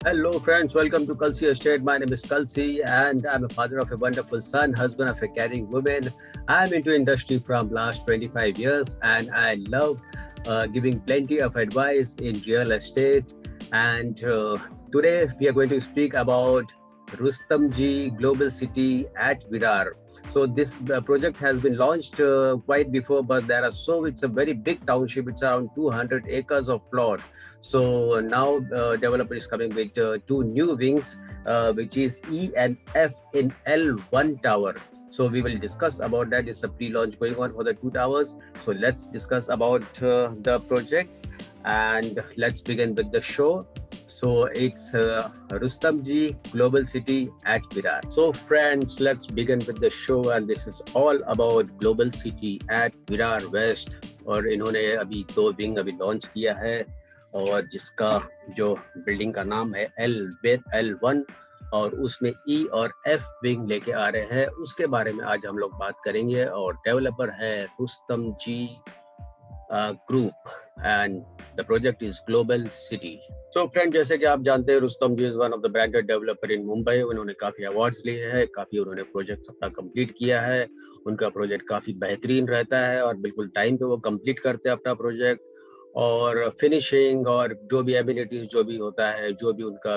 Hello, friends. Welcome to Kalsi Estate. My name is Kalsi, and I'm a father of a wonderful son, husband of a caring woman. I'm into industry from last 25 years, and I love giving plenty of advice in real estate. And today we are going to speak about Rustamji Global City at Virar. So this project has been launched quite before, but it's a very big township. It's around 200 acres of plot. So now developer is coming with two new wings, which is E and F in L1 tower. So we will discuss about that. It's a pre-launch going on for the two towers. So let's discuss about the project and let's begin with the show. So it's Rustamji Global City at Virar. So friends, let's begin with the show, and this is all about Global City at Virar West. और इन्होंने अभी दो wing अभी launch किया है, और जिसका जो बिल्डिंग का नाम है L1, और उसमें E और F विंग लेके आ रहे हैं। उसके बारे में आज हम लोग बात करेंगे, और डेवलपर है Rustomjee group and the project is global city. So friend, जैसे कि आप जानते हैं, Rustomjee is one of the branded developer in Mumbai. उन्होंने काफी अवार्ड्स लिए हैं, काफी उन्होंने प्रोजेक्ट अपना कंप्लीट किया है। उनका प्रोजेक्ट काफी बेहतरीन रहता है और बिल्कुल टाइम पे वो कंप्लीट करते हैं अपना प्रोजेक्ट। और फिनिशिंग और जो भी एमिनिटीज जो भी होता है, जो भी उनका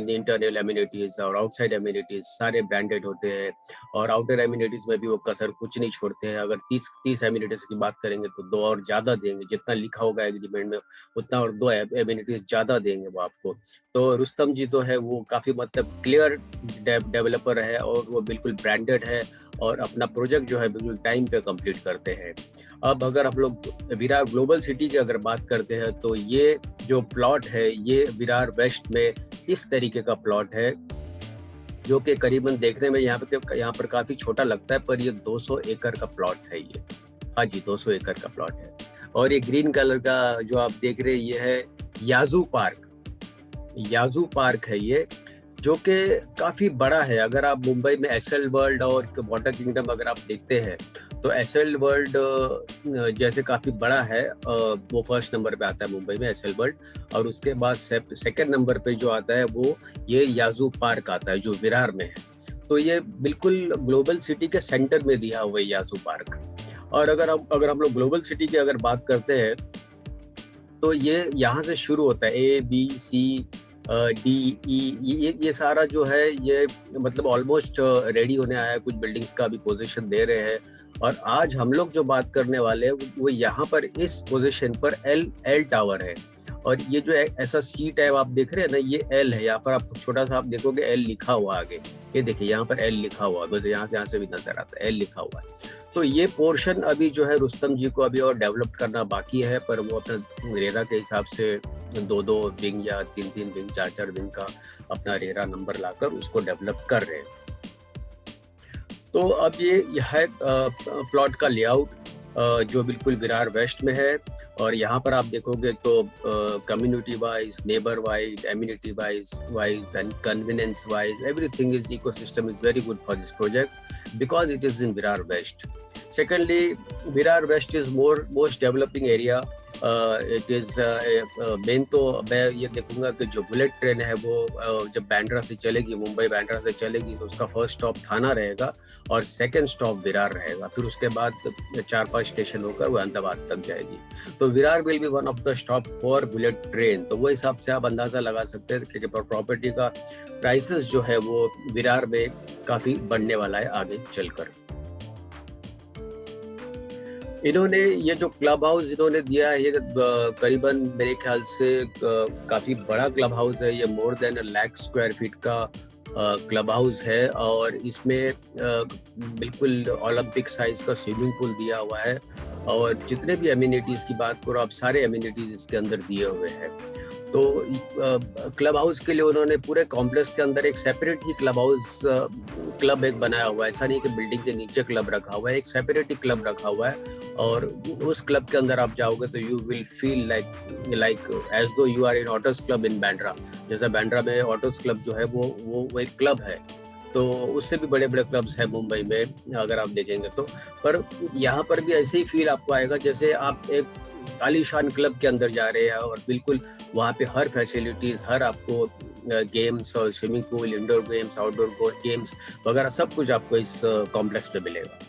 इंटरनल एमिनिटीज और आउटसाइड एमिनिटीज सारे ब्रांडेड होते हैं। और आउटर एमिनिटीज में भी वो कसर कुछ नहीं छोड़ते हैं। अगर 30 एमिनिटीज की बात करेंगे तो दो और ज्यादा देंगे, जितना लिखा होगा एग्रीमेंट में उतना और दो एमिनिटीज ज्यादा देंगे वो आपको। तो रुस्तम जी तो है वो काफी मतलब क्लियर डेवलपर है, और वो बिल्कुल ब्रांडेड है और अपना प्रोजेक्ट जो है बिल्कुल टाइम पे कंप्लीट करते हैं। अब अगर हम लोग विरार ग्लोबल सिटी की अगर बात करते हैं, तो ये जो प्लॉट है ये विरार वेस्ट में इस तरीके का प्लॉट है, जो कि करीबन देखने में यहाँ पर काफी छोटा लगता है, पर ये 200 एकड़ का प्लॉट है ये। हाँ जी, 200 एकड़ का प्लॉट है। और ये ग्रीन कलर का जो आप देख रहे हैं ये है याजू पार्क है ये, जो कि काफी बड़ा है। अगर आप मुंबई में एसएल वर्ल्ड और वाटर किंगडम अगर आप देखते हैं, तो एसएल वर्ल्ड जैसे काफी बड़ा है, वो फर्स्ट नंबर पे आता है मुंबई में एसएल वर्ल्ड। और उसके बाद सेकंड नंबर पे जो आता है वो ये याजू पार्क आता है, जो विरार में है। तो ये बिल्कुल ग्लोबल सिटी के सेंटर में दिया हुआ है याजू पार्क। और अगर हम लोग ग्लोबल सिटी की अगर बात करते हैं, तो ये यहाँ से शुरू होता है A, B, C, D, E, ये सारा जो है ये मतलब ऑलमोस्ट रेडी होने आया है। कुछ बिल्डिंग्स का अभी पोजीशन दे रहे हैं, और आज हम लोग जो बात करने वाले हैं वो यहाँ पर इस पोजीशन पर L टावर है। और ये जो ऐसा सी टाइप आप देख रहे हैं ना, ये L है। यहाँ पर आप छोटा सा आप देखोगे L लिखा हुआ आगे, ये देखिए यहाँ पर L लिखा हुआ, बस यहाँ से भी नजर आता है L लिखा हुआ है। तो ये पोर्शन अभी जो है रुस्तम जी को अभी और डेवलप करना बाकी है, पर वो अपना रेरा के हिसाब से 2-2 विंग या 3-3 विंग, 4-4 विंग का अपना रेरा नंबर लाकर उसको डेवलप कर रहे हैं। तो अब ये है प्लॉट का लेआउट, जो बिल्कुल विरार वेस्ट में है। और यहाँ पर आप देखोगे तो community wise, neighbour wise, amenity wise and convenience wise, everything is ecosystem is very good for this project because it is in Virar west. Secondly, Virar West is most developing area. It is main तो मैं ये देखूंगा कि जो bullet train है वो जब बांद्रा से चलेगी, मुंबई बांद्रा से चलेगी, तो उसका फर्स्ट स्टॉप थाना रहेगा और सेकंड स्टॉप विरार रहेगा। फिर उसके बाद 4-5 स्टेशन होकर वो अहमदाबाद तक जाएगी। तो Virar will be one of the stop for bullet train. तो वो हिसाब से आप अंदाजा लगा सकते हैं कि प्रॉपर्टी का प्राइसेस जो है वो विरार में काफी बढ़ने वाला है आगे चलकर। इन्होंने ये जो क्लब हाउस इन्होंने दिया है, ये करीबन मेरे ख्याल से काफी बड़ा क्लब हाउस है। ये more than 1 lakh square feet का क्लब हाउस है, और इसमें बिल्कुल ओलंपिक साइज का स्विमिंग पूल दिया हुआ है। और जितने भी एमिनिटीज की बात करो आप, सारे एमिनिटीज इसके अंदर दिए हुए हैं। तो क्लब हाउस के लिए उन्होंने पूरे कॉम्प्लेक्स के अंदर एक सेपरेट ही क्लब एक बनाया हुआ है। ऐसा नहीं कि बिल्डिंग के नीचे क्लब रखा हुआ है, एक सेपरेट ही क्लब रखा हुआ है। और उस क्लब के अंदर आप जाओगे तो you will feel like as though you are in Otters club in Bandra. जैसा बांद्रा में ऑटोस क्लब जो है वो एक क्लब है, तो उससे भी बड़े बड़े क्लब्स हैं मुंबई में अगर आप देखेंगे तो। पर यहाँ पर भी ऐसे ही फील आपको आएगा जैसे आप एक आलीशान क्लब के अंदर जा रहे हैं, और बिल्कुल वहाँ पे हर फैसिलिटीज, हर आपको गेम्स और swimming pool, indoor games, outdoor games वगैरह सब कुछ आपको इस कॉम्प्लेक्स पे मिलेगा।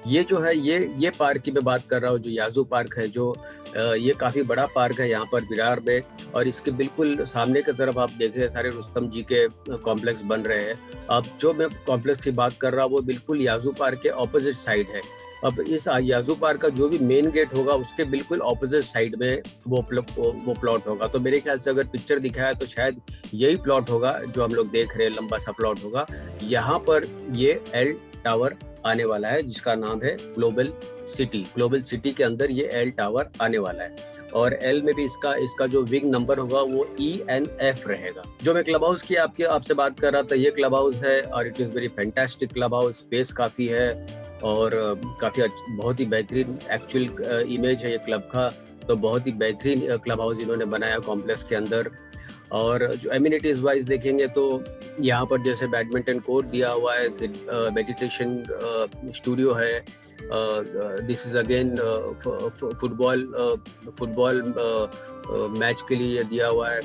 ये जो है ये पार्क की मैं बात कर रहा हूँ, जो याजू पार्क है, जो ये काफ़ी बड़ा पार्क है यहाँ पर विरार में, और इसके बिल्कुल सामने की तरफ आप देख रहे हैं सारे रुस्तम जी के कॉम्प्लेक्स बन रहे हैं। अब जो मैं कॉम्प्लेक्स की बात कर रहा हूँ वो बिल्कुल याजू पार्क के ऑपोजिट साइड है। अब इस याजू पार्क का जो भी मेन गेट होगा उसके बिल्कुल ऑपोजिट साइड में वो प्लॉट होगा। तो मेरे ख्याल से अगर पिक्चर दिखाया तो शायद यही प्लॉट होगा जो हम लोग देख रहे हैं, लंबा सा प्लॉट होगा। यहाँ पर ये एल टावर आने वाला है जिसका नाम है ग्लोबल सिटी। ग्लोबल सिटी के अंदर ये एल टावर आने वाला है, और एल में भी इसका जो विंग नंबर होगा वो ENF रहेगा। जो मैं क्लब हाउस की आपसे बात कर रहा था, ये क्लब हाउस है और it is very fantastic club house. Space काफ़ी है और काफ़ी बहुत ही बेहतरीन एक्चुअल इमेज है ये क्लब का। तो बहुत ही बेहतरीन क्लब हाउस इन्होंने बनाया कॉम्प्लेक्स के अंदर। और जो एमिनिटीज वाइज देखेंगे तो यहाँ पर जैसे बैडमिंटन कोर्ट दिया हुआ है, मेडिटेशन स्टूडियो है, this is again football match के लिए दिया हुआ है,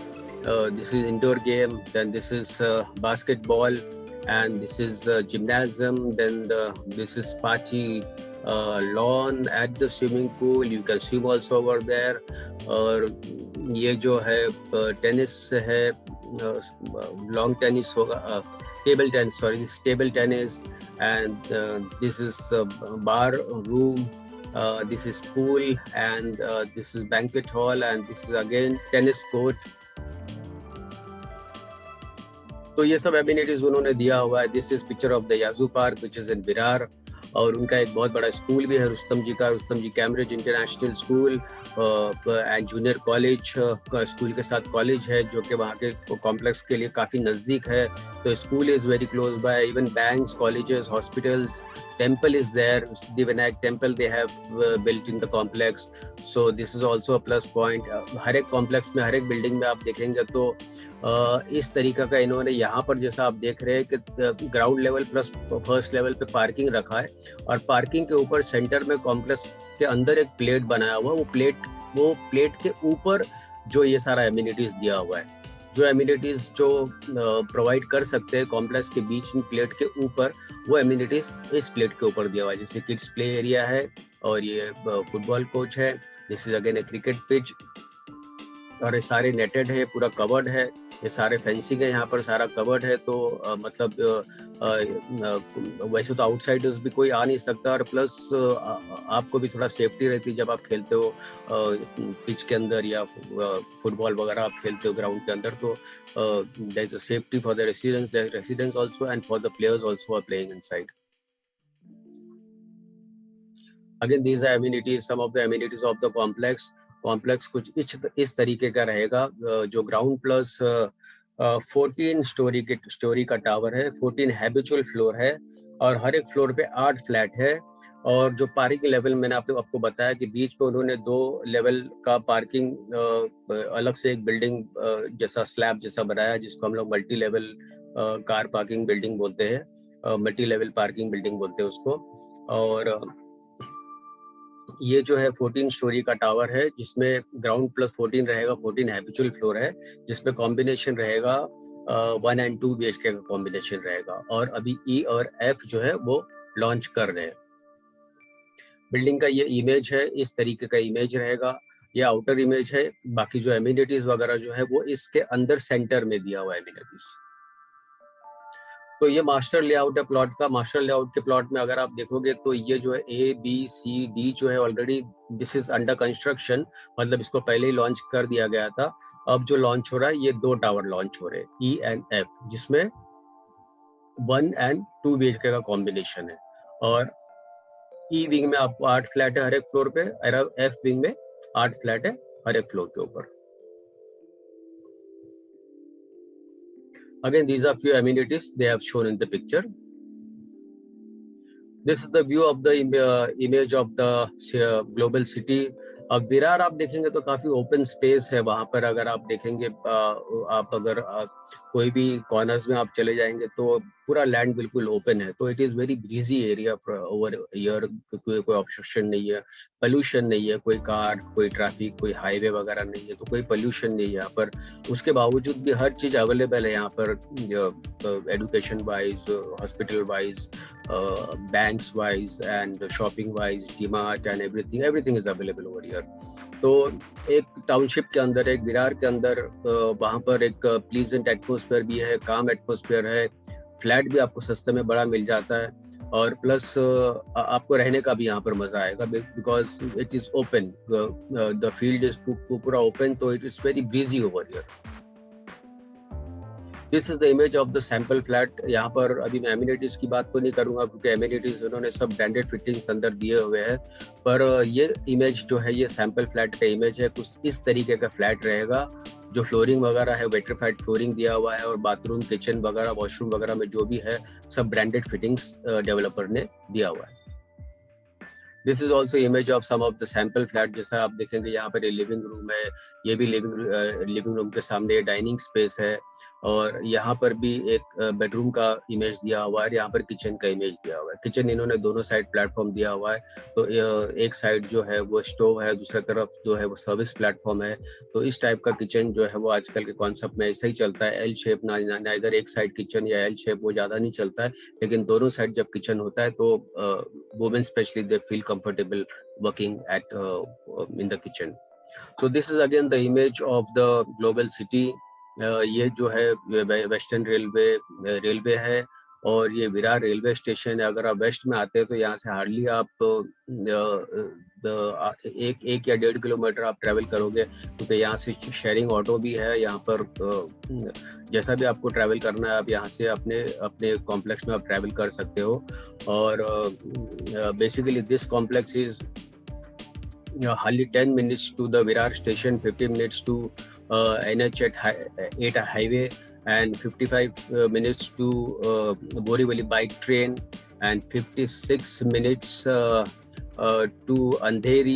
this is indoor game, then this is basketball, and this is gymnasium, then this is party lawn at the swimming pool, you can swim also over there। और ये जो है tennis है, लॉन्ग टेनिस होगा, table tennis, sorry this table tennis, and this is bar room, this is pool, and this is banquet hall, and this is again tennis court। तो ये सब amenities उन्होंने दिया हुआ है। This is picture of the Yazoo park which is in Virar, और उनका एक बहुत बड़ा स्कूल भी है रुस्तम जी का, Rustomjee Cambridge international school and junior college का स्कूल के साथ कॉलेज है जो कि वहाँ के कॉम्प्लेक्स के लिए काफ़ी नज़दीक है। तो school is very close by, even banks, colleges, hospitals, temple is there, Siddhivinayak temple they have built in the complex, so this is also a plus point। हर एक कॉम्प्लेक्स में, हर एक बिल्डिंग में आप देखेंगे तो इस तरीका का इन्होंने यहाँ पर जैसा आप देख रहे हैं कि ground level plus first level पे पार्किंग रखा है, और पार्किंग के ऊपर सेंटर में कॉम्प्लेक्स के अंदर एक प्लेट बनाया हुआ, वो प्लेट के ऊपर जो ये सारा एमिनिटीज दिया हुआ है, जो एमिनिटीज जो प्रोवाइड कर सकते हैं कॉम्प्लेक्स के बीच में प्लेट के ऊपर, वो एमिनिटीज इस प्लेट के ऊपर दिया हुआ है। जैसे किड्स प्ले एरिया है, और ये फुटबॉल कोच है, this is again A cricket pitch, और ये सारे नेटेड है, पूरा कवर्ड है, ये सारे फेंसिंग है, यहाँ पर सारा कवर्ड है। तो मतलब वैसे तो आउटसाइडर्स भी कोई आ नहीं सकता, और प्लस आपको भी थोड़ा सेफ्टी रहती है जब आप खेलते हो पिच के अंदर या फुटबॉल वगैरह आप खेलते हो ग्राउंड के अंदर। तो there is a safety for the residents also and for the players also are playing inside. Again these are amenities, some of the amenities of the complex कुछ इस तरीके का रहेगा, जो ग्राउंड प्लस 14 स्टोरी का टावर है, 14 habitual floor है, और हर एक फ्लोर पे 8 फ्लैट है। और जो पार्किंग लेवल मैंने आपको बताया कि बीच पे उन्होंने 2 लेवल का पार्किंग अलग से एक बिल्डिंग जैसा स्लैब जैसा बनाया, जिसको हम लोग multi level car parking building बोलते हैं, मल्टी लेवल पार्किंग बिल्डिंग बोलते हैं उसको। और ये जो है 14 स्टोरी का टावर है, जिसमें ग्राउंड प्लस 14 रहेगा, 14 हैबिचुअल फ्लोर है, जिसमें कॉम्बिनेशन रहेगा 1 and 2 BHK का कॉम्बिनेशन रहेगा। और अभी E और F जो है वो लॉन्च कर रहे हैं। बिल्डिंग का ये इमेज है, इस तरीके का इमेज रहेगा, ये आउटर इमेज है। बाकी जो एमिनिटीज वगैरह जो है वो इसके अंदर सेंटर में दिया हुआ है एमिनिटीज। तो ये मास्टर लेआउट है प्लॉट का। मास्टर लेआउट के प्लॉट में अगर आप देखोगे तो ये जो है ABCD जो है already this is under construction, मतलब इसको पहले ही लॉन्च कर दिया गया था। अब जो लॉन्च हो रहा है, ये 2 टावर लॉन्च हो रहे हैं, E and F, जिसमें 1 and 2 BHK का कॉम्बिनेशन है। और E विंग में आपको 8 फ्लैट है हर एक फ्लोर पे, और F विंग में 8 फ्लैट है हर एक फ्लोर के ऊपर। Again, these are few amenities they have shown in the picture. This is the view of the image of the global city, अब विरार आप देखेंगे तो काफी ओपन स्पेस है वहां पर। अगर आप देखेंगे आप अगर कोई भी कॉर्नर्स में आप चले जाएंगे तो पूरा लैंड बिल्कुल ओपन है। तो it is very breezy area over year, कोई ऑब्स्ट्रक्शन नहीं है, पोल्यूशन नहीं है, कोई कार, कोई ट्रैफिक, कोई हाईवे वगैरह नहीं है, तो कोई पोल्यूशन नहीं है यहाँ पर। उसके बावजूद भी हर चीज अवेलेबल है यहाँ पर, education wise, hospital wise, banks wise and shopping wise, DMart and everything is available over here. तो एक टाउनशिप के अंदर, एक विरार के अंदर, वहाँ पर एक प्लीजेंट एटमोसफेयर भी है, काम एटमोसफेयर है, फ्लैट भी आपको सस्ते में बड़ा मिल जाता है, और प्लस आपको रहने का भी यहाँ पर मजा आएगा because it is open, the field is पूरा ओपन, तो it is very breezy over here. This is the image of the sample flat. यहाँ पर अभी मैं एमिनिटीज की बात तो नहीं करूंगा क्योंकि एमिनिटीज उन्होंने सब ब्रांडेड फिटिंग्स अंदर दिए हुए हैं, पर ये इमेज जो है ये सैंपल फ्लैट का इमेज है। कुछ इस तरीके का फ्लैट रहेगा, जो फ्लोरिंग वगैरह है वेट्रीफाइड फ्लोरिंग दिया हुआ है, और बाथरूम, किचन वगैरह, वॉशरूम वगैरह में जो भी है सब ब्रांडेड फिटिंग्स डेवलपर ने दिया हुआ है। This is also image of some of the sample flat. जैसा आप देखेंगे यहाँ पर लिविंग रूम है, ये भी लिविंग रूम के सामने डाइनिंग स्पेस है, और यहाँ पर भी एक बेडरूम का इमेज दिया हुआ है, यहाँ पर किचन का इमेज दिया हुआ है। किचन इन्होंने दोनों साइड प्लेटफॉर्म दिया हुआ है, तो एक साइड जो है वो स्टोव है, दूसरी तरफ जो है वो सर्विस प्लेटफॉर्म है। तो इस टाइप का किचन जो है वो आजकल के कॉन्सेप्ट में ऐसा ही चलता है, एल शेप, ना इधर एक साइड किचन या एल शेप, वो ज़्यादा नहीं चलता है, लेकिन दोनों साइड जब किचन होता है तो women specially they feel comfortable working at in the kitchen. So this is again the image of the global city. ये जो है वेस्टर्न रेलवे है, और ये विरार रेलवे स्टेशन है। अगर आप वेस्ट में आते हैं तो यहाँ से हार्डली आप एक या 1.5 किलोमीटर आप ट्रैवल करोगे, क्योंकि यहाँ से शेयरिंग ऑटो भी है। यहाँ पर जैसा भी आपको ट्रैवल करना है आप यहाँ से अपने कॉम्प्लेक्स में आप ट्रैवल कर सकते हो। और basically this complex is hardly 10 minutes to the Virar station, 15 minutes to NH8 highway, and 55 minutes to Borivali bike train, and 56 minutes to Andheri.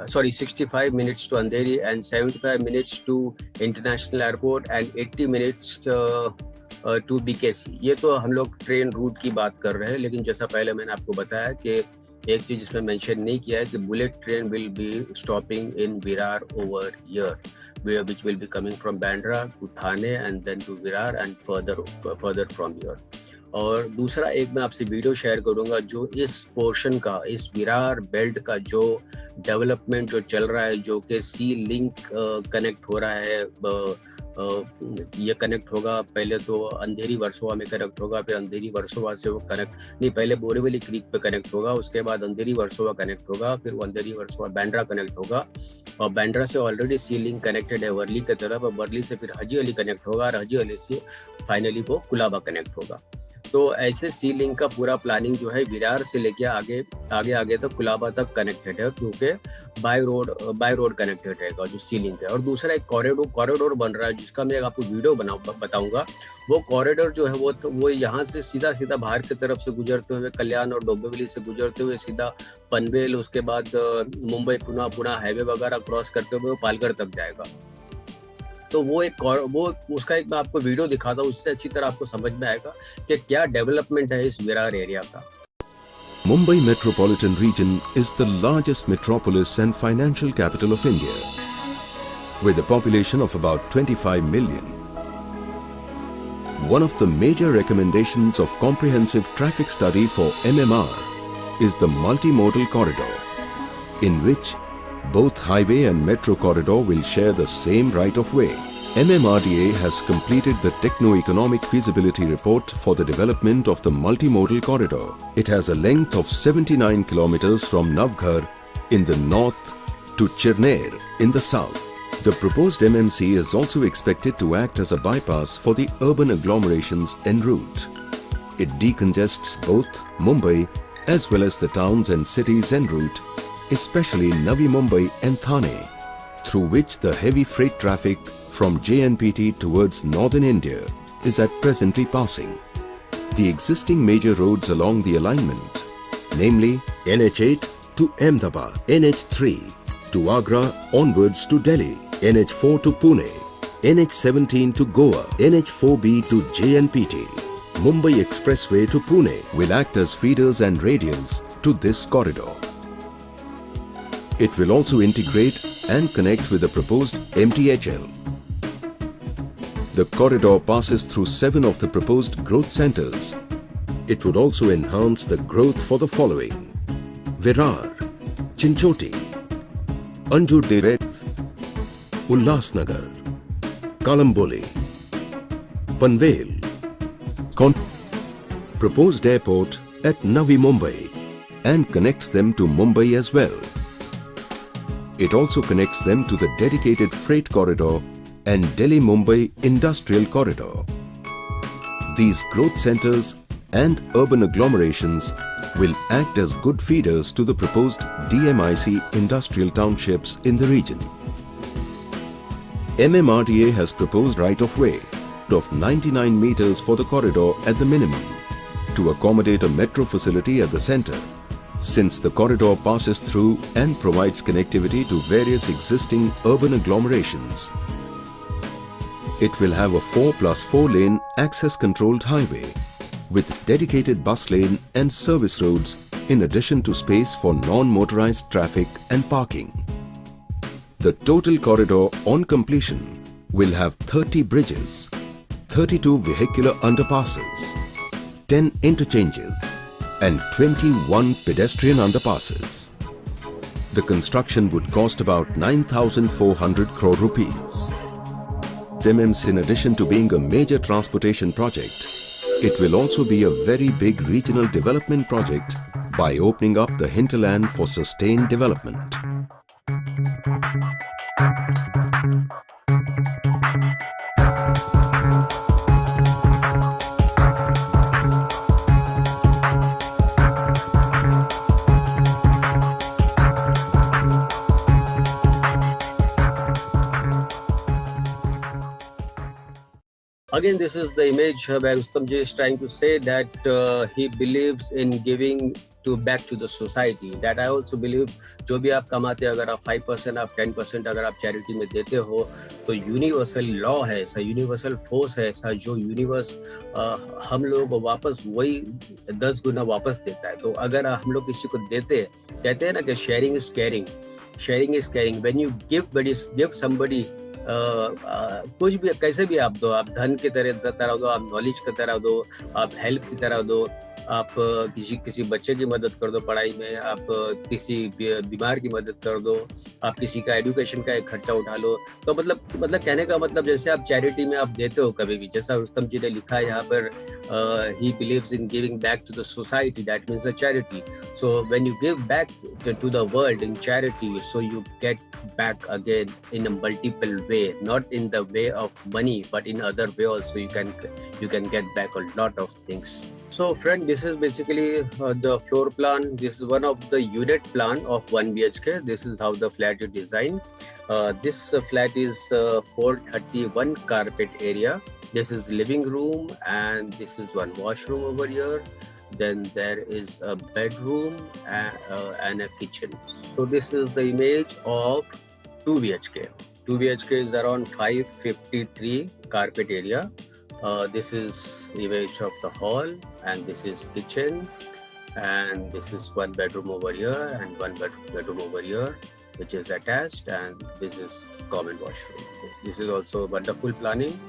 65 minutes to Andheri, and 75 minutes to International Airport, and 80 minutes to BKC. ये तो हम लोग train route की बात कर रहे हैं, लेकिन जैसा पहले मैंने आपको बताया कि एक चीज इसमें मेंशन नहीं किया है कि bullet train will be stopping in Virar over here, which will be coming from Bandra to Thane and then to Virar and further from here. और दूसरा एक मैं आपसे वीडियो शेयर करूंगा जो इस पोर्शन का, इस विरार बेल्ट का जो डेवलपमेंट जो चल रहा है, जो कि सी लिंक कनेक्ट हो रहा है। ये कनेक्ट होगा, पहले तो अंधेरी वर्सोवा में कनेक्ट होगा, फिर अंधेरी वर्सोवा से वो कनेक्ट नहीं, पहले बोरीवली क्रीक पे कनेक्ट होगा, उसके बाद अंधेरी वर्सोवा कनेक्ट होगा, फिर वो अंधेरी वर्सोवा बैंड्रा कनेक्ट होगा, और बैंड्रा से ऑलरेडी सी लिंक कनेक्टेड है वर्ली की तरफ, और वर्ली से फिर हाजी अली कनेक्ट होगा, और हाजी अली से फाइनली वो कुलाबा कनेक्ट होगा। तो ऐसे सी लिंक का पूरा प्लानिंग जो है विरार से लेके आगे तक कुलाबा तक कनेक्टेड है, क्योंकि बाय रोड कनेक्टेड रहेगा जो सी लिंक है। और दूसरा एक कॉरिडोर बन रहा है, जिसका मैं आपको वीडियो बताऊंगा। वो कॉरिडोर जो है वो यहाँ से सीधा बाहर की तरफ से गुजरते हुए कल्याण और डोंबिवली से गुजरते हुए सीधा पनवेल, उसके बाद मुंबई पुणे हाईवे वगैरह क्रॉस करते हुए वो पालघर तक जाएगा। तो वो उसका एक मैं आपको वीडियो दिखाता हूँ, उससे अच्छी तरह आपको समझ में आएगा कि क्या डेवलपमेंट है इस विरार एरिया का। Mumbai metropolitan region is the largest metropolis and financial capital of India, with a population of about 25 million. One of the major recommendations of comprehensive traffic study for MMR is the multimodal corridor, in which both highway and metro corridor will share the same right of way. MMRDA has completed the techno-economic feasibility report for the development of the multimodal corridor. It has a length of 79 kilometers from Navghar in the north to Chirner in the south. The proposed MMC is also expected to act as a bypass for the urban agglomerations en route. It decongests both Mumbai as well as the towns and cities en route, especially Navi Mumbai and Thane, through which the heavy freight traffic from JNPT towards northern India is at presently passing. The existing major roads along the alignment, namely NH8 to Ahmedabad, NH3, to Agra onwards to Delhi, NH4 to Pune, NH17 to Goa, NH4B to JNPT. Mumbai Expressway to Pune will act as feeders and radials to this corridor. It will also integrate and connect with the proposed MTHL. The corridor passes through 7 of the proposed growth centers. It would also enhance the growth for the following: Virar, Chinchoti, Anjur Dev, Ulhasnagar, Kalamboli, Panvel. Proposed airport at Navi Mumbai and connects them to Mumbai as well. It also connects them to the dedicated freight corridor and Delhi-Mumbai industrial corridor. These growth centers and urban agglomerations will act as good feeders to the proposed DMIC industrial townships in the region. MMRDA has proposed right-of-way of 99 meters for the corridor at the minimum to accommodate a metro facility at the center, since the corridor passes through and provides connectivity to various existing urban agglomerations. It will have a 4+4 lane access controlled highway with dedicated bus lane and service roads in addition to space for non-motorized traffic and parking. The total corridor on completion will have 30 bridges, 32 vehicular underpasses, 10 interchanges and 21 pedestrian underpasses. The construction would cost about 9,400 crore rupees. MMS, in addition to being a major transportation project, it will also be a very big regional development project by opening up the hinterland for sustained development. Again, this is the image where Rustomji is trying to say that he believes in giving back to the society. That I also believe. जो भी आप कमाते हैं, अगर आप 5%, आप 10% अगर आप चैरिटी में देते हो, तो यूनिवर्सल लॉ है ऐसा, यूनिवर्सल फोर्स है ऐसा, जो यूनिवर्स हम लोगों को वापस वही 10 गुना वापस देता है. तो अगर हम लोग किसी को देते हैं, कहते हैं ना कि sharing is caring. Sharing is caring. When you give somebody, कुछ भी कैसे भी आप दो, आप धन की तरह दो, आप नॉलेज की तरह दो, आप हेल्प की तरह दो, आप किसी बच्चे की मदद कर दो पढ़ाई में, आप किसी बीमार की मदद कर दो, आप किसी का एजुकेशन का एक खर्चा उठा लो. तो मतलब कहने का मतलब, जैसे आप चैरिटी में आप देते हो कभी भी, जैसा रुस्तम जी ने लिखा है यहाँ पर, he believes in giving back to the society, that means a charity. So when you give back to the world in charity, so you get back again in a multiple way, not in the way of money, but in other way also you can get back a lot of things. So friend, this is basically the floor plan. This is one of the unit plan of 1 BHK. This is how the flat is designed. This flat is 431 carpet area. This is living room and this is one washroom over here. Then there is a bedroom and a kitchen. So this is the image of 2 BHK. 2 BHK is around 553 carpet area. This is image of the hall, and this is kitchen, and this is one bedroom over here and one bedroom over here, which is attached, and this is common washroom. This is also wonderful planning,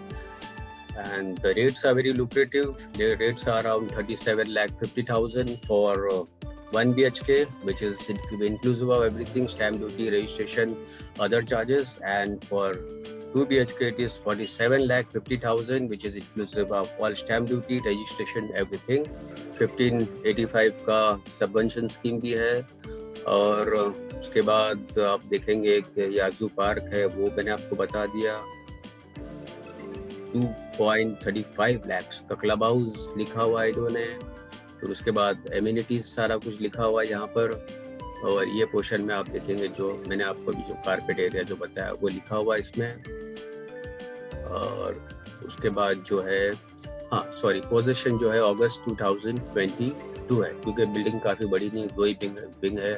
and the rates are very lucrative. The rates are around 37,50,000 for 1 BHK, which is inclusive of everything, stamp duty, registration, other charges, and for 2 BHK it is 47,50,000, which is inclusive of all stamp duty, registration, everything. 1585 का subvention scheme भी है, और उसके बाद आप देखेंगे कि याजू park है, वो मैंने आपको बता दिया. 2.35 लाख का क्लब हाउस लिखा हुआ है इन्होंने. फिर उसके बाद एमिनिटीज सारा कुछ लिखा हुआ है यहाँ पर, और ये पोर्शन में आप देखेंगे जो मैंने आपको भी जो कारपेट एरिया जो बताया वो लिखा हुआ है इसमें. और उसके बाद जो है, हाँ सॉरी, पोजीशन जो है अगस्त 2022 है, क्योंकि बिल्डिंग काफ़ी बड़ी नहीं, 2 ही विंग है,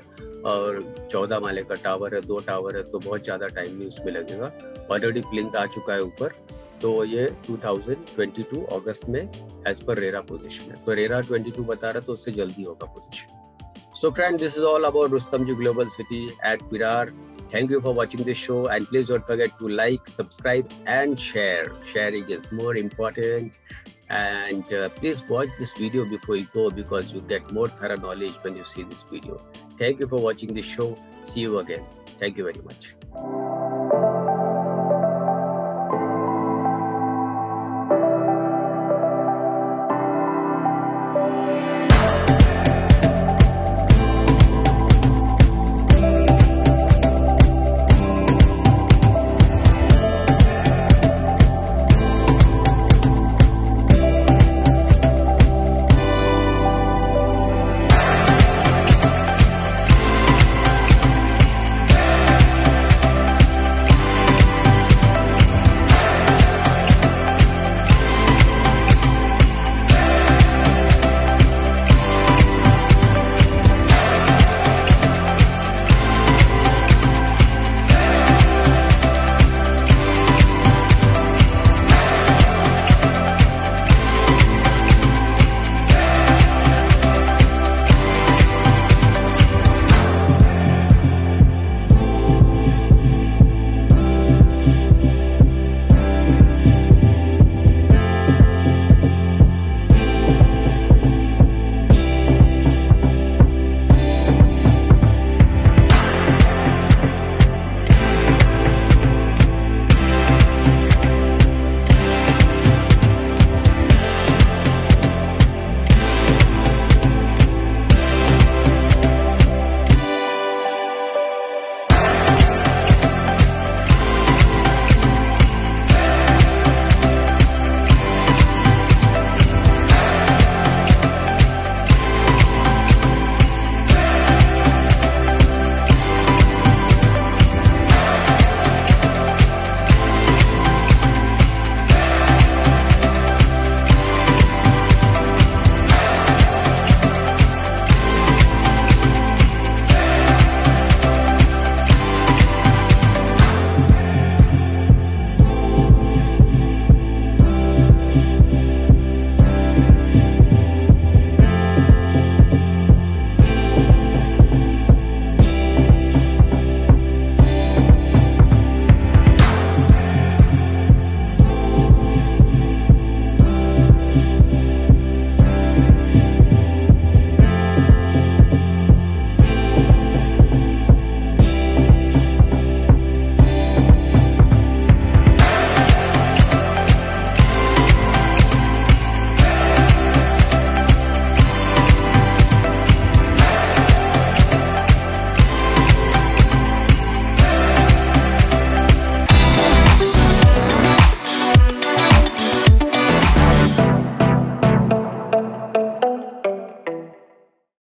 और 14 माले का टावर है, 2 टावर है, तो बहुत ज़्यादा टाइम नहीं उसमें लगेगा। ऑलरेडी प्लिंथ आ चुका है ऊपर, तो ये 2022 अगस्त में एज पर रेरा पोजीशन है। तो रेरा 22 बता रहा, तो उससे जल्दी होगा position. So friends, this is all about Rustomjee Global City at Virar. Thank you for watching this show, and please don't forget to like, subscribe and share. Sharing is more important. And please watch this video before you go, because you get more thorough knowledge when you see this video. Thank you for watching this show. See you again. Thank you very much.